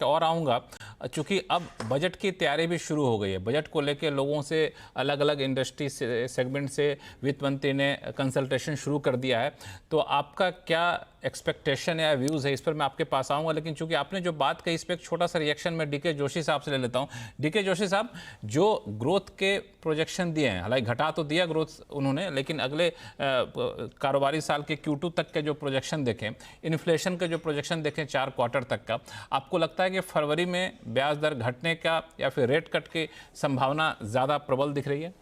और आऊँगा, चूँकि अब बजट की तैयारी भी शुरू हो गई है। बजट को लेके लोगों से, अलग अलग इंडस्ट्री से, सेगमेंट से वित्त मंत्री ने कंसल्टेशन शुरू कर दिया है। तो आपका क्या एक्सपेक्टेशन या व्यूज़ है, इस पर मैं आपके पास आऊँगा। लेकिन चूँकि आपने जो बात कही, इस पर एक छोटा सा रिएक्शन मैं डीके जोशी साहब से ले लेता हूँ। डीके जोशी साहब, जो ग्रोथ के प्रोजेक्शन दिए हैं, हालांकि घटा तो दिया ग्रोथ उन्होंने, लेकिन अगले कारोबारी साल के Q2 तक के जो प्रोजेक्शन देखें, इन्फ्लेशन के जो प्रोजेक्शन देखें 4 क्वार्टर तक का, आपको लगता है कि फरवरी में ब्याज दर घटने का या फिर रेट कट की संभावना ज़्यादा प्रबल दिख रही है?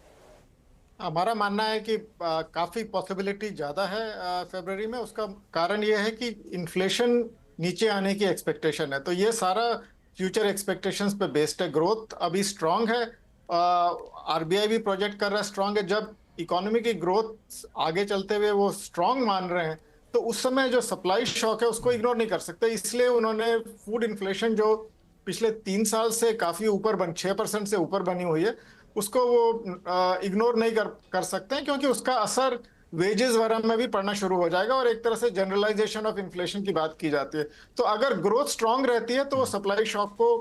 हमारा मानना है कि काफी पॉसिबिलिटी ज्यादा है फरवरी में। उसका कारण यह है कि इन्फ्लेशन नीचे आने की एक्सपेक्टेशन है, तो ये सारा फ्यूचर एक्सपेक्टेशंस पे बेस्ड है। ग्रोथ अभी स्ट्रांग है, आरबीआई भी प्रोजेक्ट कर रहा है स्ट्रांग है। जब इकोनॉमी की ग्रोथ आगे चलते हुए वो स्ट्रांग मान रहे हैं, तो उस समय जो सप्लाई शॉक है उसको इग्नोर नहीं कर सकते। इसलिए उन्होंने फूड इन्फ्लेशन, जो पिछले 3 साल से काफी ऊपर 6% से ऊपर बनी हुई है, उसको वो इग्नोर नहीं कर सकते हैं, क्योंकि उसका असर वेजेस वगैरह में भी पड़ना शुरू हो जाएगा और एक तरह से जनरलाइजेशन ऑफ इन्फ्लेशन की बात की जाती है। तो अगर ग्रोथ स्ट्रांग रहती है तो वो सप्लाई शॉक को,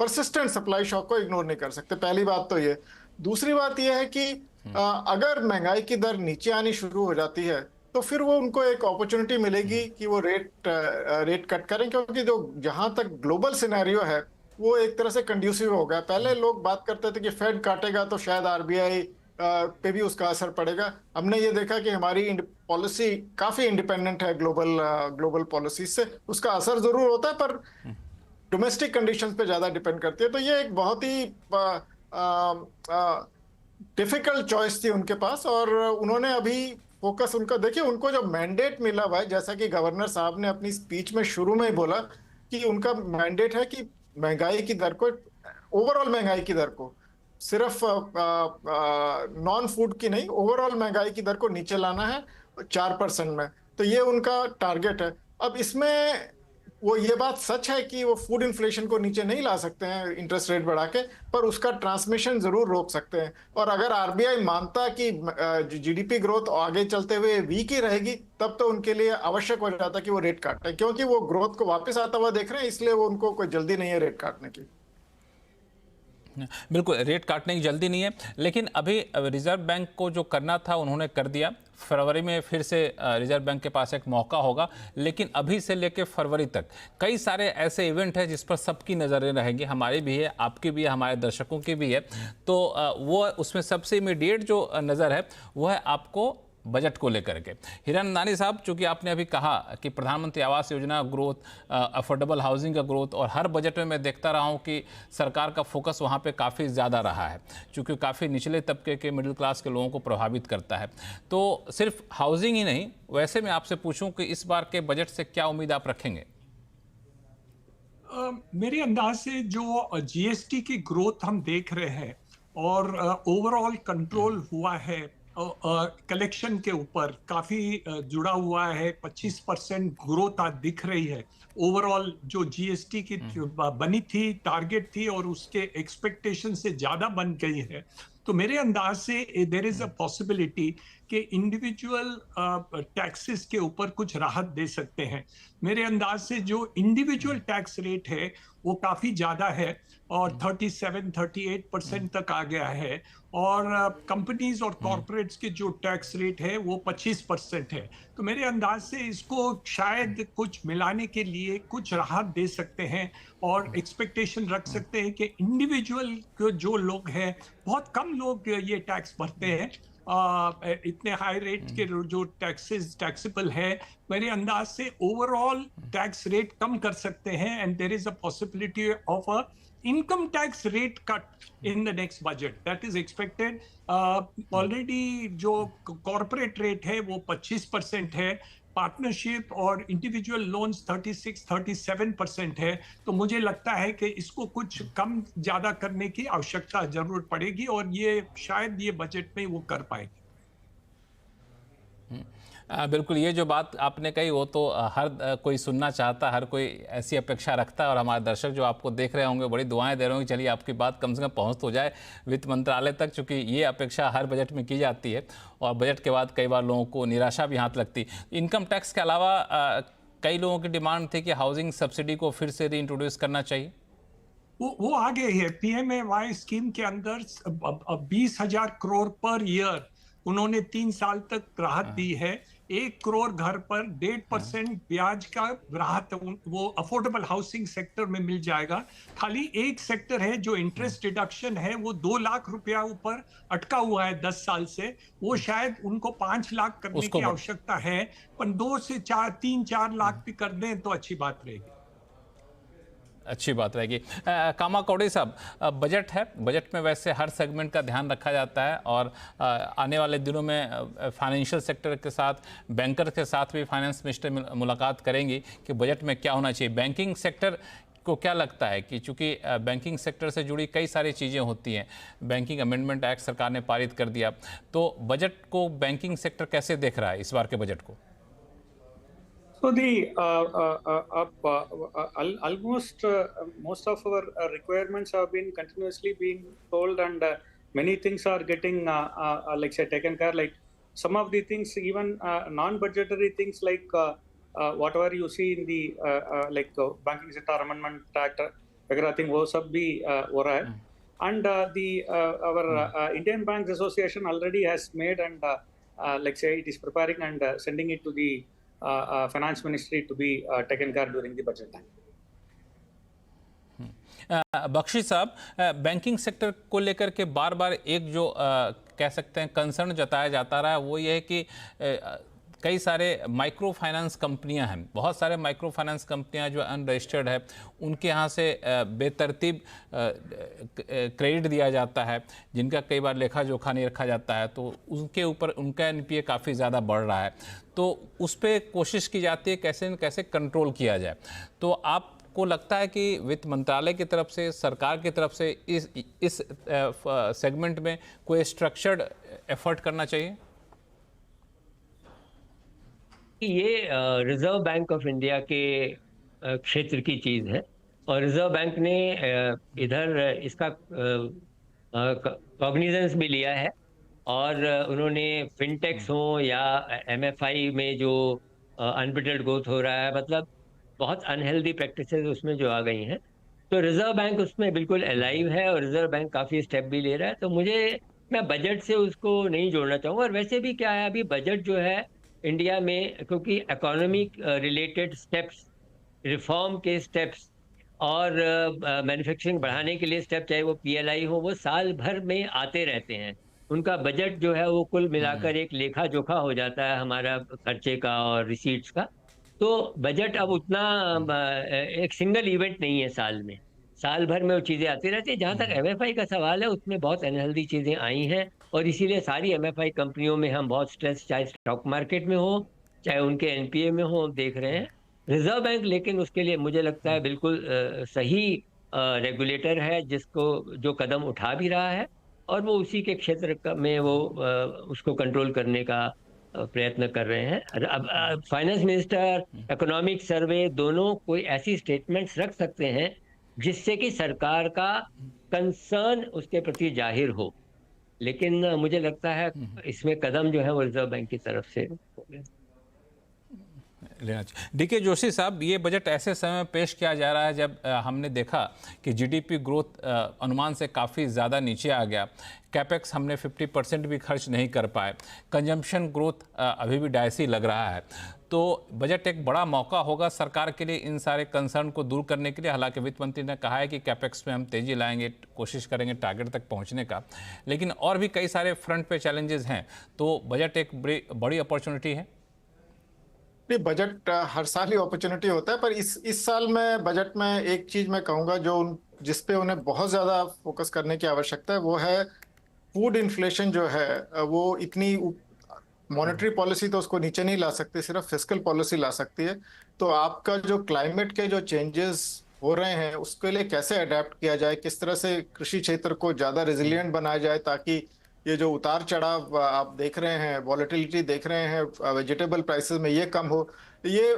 परसिस्टेंट सप्लाई शॉक को इग्नोर नहीं कर सकते। पहली बात तो ये। दूसरी बात ये है कि अगर महंगाई की दर नीचे आनी शुरू हो जाती है, तो फिर वो उनको एक अपॉर्चुनिटी मिलेगी कि वो रेट कट करें, क्योंकि जो जहां तक ग्लोबल सिनेरियो है वो एक तरह से कंड्यूसिव हो गया। पहले लोग बात करते थे कि फेड काटेगा तो शायद आरबीआई पे भी उसका असर पड़ेगा। हमने ये देखा कि हमारी पॉलिसी काफी इंडिपेंडेंट है ग्लोबल पॉलिसी से। उसका असर जरूर होता है, पर डोमेस्टिक कंडीशंस पे ज्यादा डिपेंड करती है। तो ये एक बहुत ही डिफिकल्ट चॉइस थी उनके पास, और उन्होंने अभी फोकस उनका देखिए, उनको जो मैंडेट मिला हुआ है, जैसा कि गवर्नर साहब ने अपनी स्पीच में शुरू में ही बोला कि उनका मैंडेट है कि महंगाई की दर को, ओवरऑल महंगाई की दर को, सिर्फ नॉन फूड की नहीं, ओवरऑल महंगाई की दर को नीचे लाना है 4% में। तो ये उनका टारगेट है। अब इसमें वो ये बात सच है कि वो फूड इन्फ्लेशन को नीचे नहीं ला सकते हैं इंटरेस्ट रेट बढ़ा के, पर उसका ट्रांसमिशन जरूर रोक सकते हैं। और अगर आरबीआई मानता कि जीडीपी ग्रोथ आगे चलते हुए वीक ही रहेगी, तब तो उनके लिए आवश्यक हो जाता कि वो रेट काटें, क्योंकि वो ग्रोथ को वापस आता हुआ देख रहे हैं, इसलिए वो उनको कोई जल्दी नहीं है रेट काटने की। बिल्कुल, रेट काटने की जल्दी नहीं है, लेकिन अभी रिजर्व बैंक को जो करना था उन्होंने कर दिया। फरवरी में फिर से रिजर्व बैंक के पास एक मौका होगा, लेकिन अभी से लेकर फरवरी तक कई सारे ऐसे इवेंट हैं जिस पर सबकी नज़रें रहेंगी, हमारी भी है, आपकी भी है, हमारे दर्शकों की भी है। तो वो उसमें सबसे इमीडिएट जो नज़र है वो है आपको बजट को लेकर के। हिरानंदानी साहब, चूंकि आपने अभी कहा कि प्रधानमंत्री Awas Yojana growth, affordable housing का ग्रोथ, और हर बजट में मैं देखता रहा हूं कि सरकार का फोकस वहां पे काफ़ी ज़्यादा रहा है, चूंकि काफ़ी निचले तबके के, मिडिल क्लास के लोगों को प्रभावित करता है। तो सिर्फ हाउसिंग ही नहीं, वैसे मैं आपसे पूछूं कि इस बार के बजट से क्या उम्मीद आप रखेंगे? मेरे अंदाज से जो जीएसटी की ग्रोथ हम देख रहे हैं और ओवरऑल कंट्रोल हुआ है, कलेक्शन के ऊपर काफी जुड़ा हुआ है। 25% ग्रोथ आज दिख रही है। ओवरऑल जो जीएसटी की बनी थी, टारगेट थी, और उसके एक्सपेक्टेशन से ज्यादा बन गई है। तो मेरे अंदाज से देयर इज अ पॉसिबिलिटी कि इंडिविजुअल टैक्सेस के ऊपर कुछ राहत दे सकते हैं। मेरे अंदाज से जो इंडिविजुअल टैक्स रेट है वो काफी ज्यादा है, और 37-38% तक आ गया है। और कंपनीज और कॉरपोरेट्स के जो टैक्स रेट है वो 25% है। तो मेरे अंदाज से इसको शायद कुछ मिलाने के लिए कुछ राहत दे सकते हैं, और एक्सपेक्टेशन रख सकते हैं कि इंडिविजुअल जो लोग हैं, बहुत कम लोग ये टैक्स भरते हैं, इतने हाई रेट के जो टैक्सेबल है। मेरे अंदाज से ओवरऑल टैक्स रेट कम कर सकते हैं, and there is a possibility of a income tax rate cut in the next budget that is expected. Already जो corporate rate है वो 25% है, पार्टनरशिप और इंडिविजुअल लोन्स 36-37% है। तो मुझे लगता है कि इसको कुछ कम ज्यादा करने की आवश्यकता जरूर पड़ेगी, और ये शायद ये बजट में वो कर पाएगी। बिल्कुल, ये जो बात आपने कही वो तो हर कोई सुनना चाहता है, हर कोई ऐसी अपेक्षा रखता है, और हमारे दर्शक जो आपको देख रहे होंगे बड़ी दुआएं दे रहे होंगे, चलिए आपकी बात कम से कम पहुंच तो जाए वित्त मंत्रालय तक, चूँकि ये अपेक्षा हर बजट में की जाती है, और बजट के बाद कई बार लोगों को निराशा भी हाथ लगती। इनकम टैक्स के अलावा कई लोगों की डिमांड थी कि हाउसिंग सब्सिडी को फिर से रीइंट्रोड्यूस करना चाहिए। वो आ गए हैं। पीएमएवाई स्कीम के अंदर 20,000 करोड़ पर ईयर उन्होंने 3 साल तक राहत दी है। 1 करोड़ घर पर 1.5% ब्याज का राहत वो अफोर्डेबल हाउसिंग सेक्टर में मिल जाएगा। खाली एक सेक्टर है जो इंटरेस्ट डिडक्शन है, वो 2 लाख रुपया ऊपर अटका हुआ है 10 साल से। वो शायद उनको 5 लाख करने की आवश्यकता है, पर 2 से 4, 3-4 लाख भी कर दें तो अच्छी बात रहेगी। अच्छी बात रहेगी। कामा कौड़ी साहब, बजट है, बजट में वैसे हर सेगमेंट का ध्यान रखा जाता है और आने वाले दिनों में फाइनेंशियल सेक्टर के साथ, बैंकर के साथ भी फाइनेंस मिनिस्टर मुलाकात करेंगी कि बजट में क्या होना चाहिए। बैंकिंग सेक्टर को क्या लगता है कि चूंकि बैंकिंग सेक्टर से जुड़ी कई सारी चीज़ें होती हैं, बैंकिंग अमेंडमेंट एक्ट सरकार ने पारित कर दिया, तो बजट को बैंकिंग सेक्टर कैसे देख रहा है इस बार के बजट को? So almost most of our requirements have been continuously being told, and many things are getting like say taken care. Like some of the things, even non-budgetary things, like whatever you see in the like Banking Sector Amendment Act, I think वो सब भी हो रहा है. And our Indian Banks Association already has made, and like say it is preparing and sending it to the finance ministry to be taken care during the budget time. Bakshi साहब, banking sector को लेकर के बार बार एक जो कह सकते हैं concern जताया जाता रहा है, वो ये है कि कई सारे माइक्रो फाइनेंस कंपनियां हैं, बहुत सारे माइक्रो फाइनेंस कंपनियां जो अनरजिस्टर्ड है, उनके यहाँ से बेतरतीब क्रेडिट दिया जाता है, जिनका कई बार लेखा जोखा नहीं रखा जाता है, तो उनके ऊपर उनका एनपीए काफ़ी ज़्यादा बढ़ रहा है। तो उस पर कोशिश की जाती है कैसे न कैसे कंट्रोल किया जाए। तो आपको लगता है कि वित्त मंत्रालय की तरफ से, सरकार की तरफ से इस सेगमेंट में कोई स्ट्रक्चर्ड एफर्ट करना चाहिए? ये रिजर्व बैंक ऑफ इंडिया के क्षेत्र की चीज़ है और रिजर्व बैंक ने इधर इसका कॉग्निजेंस भी लिया है और उन्होंने फिनटेक्स हो या एमएफआई में जो अनब्रिटेड ग्रोथ हो रहा है, मतलब बहुत अनहेल्दी प्रैक्टिसेस उसमें जो आ गई हैं, तो रिजर्व बैंक उसमें बिल्कुल अलाइव है और रिजर्व बैंक काफ़ी स्टेप भी ले रहा है। तो मैं बजट से उसको नहीं जोड़ना चाहूँगा। और वैसे भी क्या है, अभी बजट जो है इंडिया में, क्योंकि इकोनॉमिक रिलेटेड स्टेप्स, रिफॉर्म के स्टेप्स और मैन्युफैक्चरिंग बढ़ाने के लिए स्टेप, चाहे वो पीएलआई हो, वो साल भर में आते रहते हैं। उनका बजट जो है वो कुल मिलाकर एक लेखा जोखा हो जाता है हमारा खर्चे का और रिसीट्स का। तो बजट अब उतना एक सिंगल इवेंट नहीं है साल में, साल भर में वो चीज़ें आती रहती है। जहाँ तक एमएफआई का सवाल है, उसमें बहुत अनहेल्दी चीज़ें आई हैं और इसीलिए सारी एमएफआई कंपनियों में हम बहुत स्ट्रेस, चाहे स्टॉक मार्केट में हो चाहे उनके एनपीए में हो, देख रहे हैं। रिजर्व बैंक लेकिन उसके लिए मुझे लगता है बिल्कुल सही रेगुलेटर है, जिसको जो कदम उठा भी रहा है और वो उसी के क्षेत्र में वो उसको कंट्रोल करने का प्रयत्न कर रहे हैं। अब फाइनेंस मिनिस्टर, इकोनॉमिक सर्वे, दोनों कोई ऐसी स्टेटमेंट्स रख सकते हैं जिससे कि सरकार का कंसर्न उसके प्रति जाहिर हो, लेकिन मुझे लगता है इसमें कदम जो है वो रिजर्व बैंक की तरफ से लेना चाहिए। डीके जोशी साहब, ये बजट ऐसे समय में पेश किया जा रहा है जब हमने देखा कि जीडीपी ग्रोथ अनुमान से काफ़ी ज़्यादा नीचे आ गया, कैपेक्स हमने 50% भी खर्च नहीं कर पाए, कंजम्पशन ग्रोथ अभी भी डायसी लग रहा है। तो बजट एक बड़ा मौका होगा सरकार के लिए इन सारे कंसर्न को दूर करने के लिए। हालांकि वित्त मंत्री ने कहा है कि कैपेक्स में हम तेज़ी लाएंगे, कोशिश करेंगे टारगेट तक पहुंचने का, लेकिन और भी कई सारे फ्रंट पे चैलेंजेस हैं। तो बजट एक बड़ी अपॉर्चुनिटी है। बजट हर साल ही अपॉर्चुनिटी होता है, पर इस साल में बजट में एक चीज मैं कहूंगा जो जिस पे उन्हें बहुत ज्यादा फोकस करने की आवश्यकता है, वो है फूड इन्फ्लेशन जो है वो इतनी मॉनेटरी पॉलिसी तो उसको नीचे नहीं ला सकती, सिर्फ फिस्कल पॉलिसी ला सकती है। तो आपका जो क्लाइमेट के जो चेंजेस हो रहे हैं उसके लिए कैसे अडेप्ट किया जाए, किस तरह से कृषि क्षेत्र को ज्यादा रेजिलिएंट बनाया जाए ताकि ये जो उतार चढ़ाव आप देख रहे हैं, वॉलेटिलिटी देख रहे हैं वेजिटेबल प्राइसेस में, ये कम हो। ये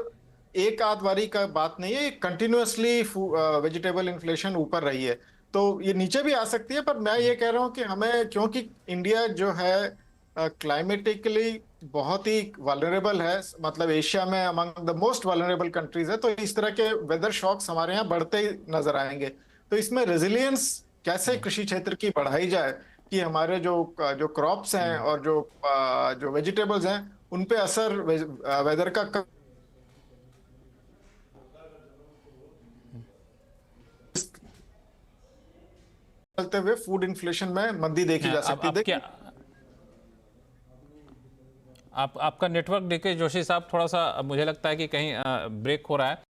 एक आध बारी का बात नहीं है, कंटिन्यूअसली वेजिटेबल इन्फ्लेशन ऊपर रही है, तो ये नीचे भी आ सकती है। पर मैं ये कह रहा हूँ कि हमें, क्योंकि इंडिया जो है क्लाइमेटिकली बहुत ही वल्नरेबल है, मतलब एशिया में among the most vulnerable countries है। तो इस तरह के वेदर शॉक्स हमारे यहाँ बढ़ते ही नजर आएंगे। तो इसमें रेजिलियंस कैसे कृषि क्षेत्र की बढ़ाई जाए कि हमारे जो जो क्रॉप्स हैं और जो वेजिटेबल्स हैं उन पे असर वेदर का चलते हुए फूड इन्फ्लेशन में मंदी देखी जा सकती है। क्या आपका नेटवर्क डीके जोशी साहब थोड़ा सा मुझे लगता है कि कहीं ब्रेक हो रहा है।